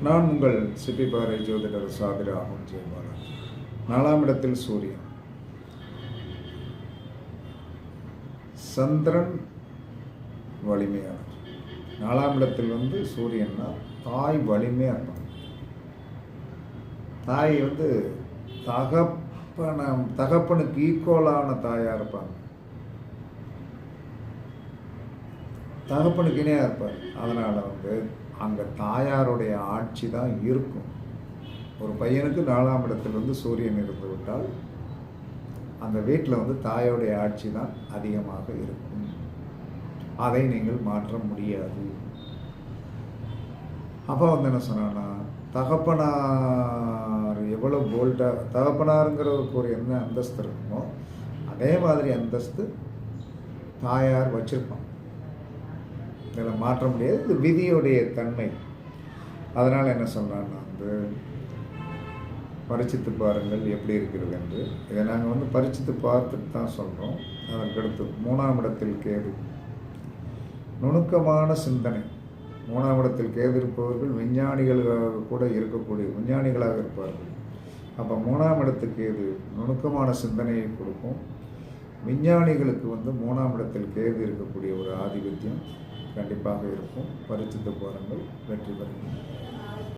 நான் உங்கள் சிப்பிப்பாறை ஜோதிடர் சாதிராகும் ஜெயபாலன். 4ஆம் இடத்தில் சூரியன், சந்திரன் வலிமையானவர். 4ஆம் இடத்தில் சூரியன்னா தாய் வலிமையாக இருப்பாங்க. தாய் தகப்பனுக்கு ஈக்குவலான தாயாக இருப்பாங்க, தகப்பனுக்கு இணையாக இருப்பார். அதனால் அங்கே தாயாருடைய ஆட்சி தான் இருக்கும். ஒரு பையனுக்கு 4ஆம் இடத்தில் சூரியன் இருந்து விட்டால் அந்த வீட்டில் தாயோடைய ஆட்சி தான் அதிகமாக இருக்கும். அதை நீங்கள் மாற்ற முடியாது. அப்போ என்ன சொன்னான்னா, தகப்பனார் எவ்வளோ போல்டாக, தகப்பனாருங்கிறவருக்கு ஒரு என்ன அந்தஸ்து இருக்குமோ அதே மாதிரி அந்தஸ்து தாயார் வச்சுருப்பான். இதில் மாற்ற முடியாது. இது விதியுடைய தன்மை. அதனால் என்ன சொல்கிறான்னா, பரிச்சித்து பாருங்கள் எப்படி இருக்கிறது என்று. இதை நாங்கள் பரிச்சித்து பார்த்துட்டு தான் சொல்கிறோம். அதற்கடுத்து 3ஆம் இடத்தில் கேது, நுணுக்கமான சிந்தனை. 3ஆம் இடத்தில் கேது இருப்பவர்கள் விஞ்ஞானிகளாக கூட இருக்கக்கூடிய விஞ்ஞானிகளாக இருப்பார்கள். அப்போ 3ஆம் இடத்துக்கு கேது நுணுக்கமான சிந்தனையை கொடுக்கும். விஞ்ஞானிகளுக்கு 3ஆம் இடத்தில் கேது இருக்கக்கூடிய ஒரு ஆதிபத்தியம் கண்டிப்பாக இருக்கும். பரிச்சித்து பாருங்கள், வெற்றி பெறுங்கள்.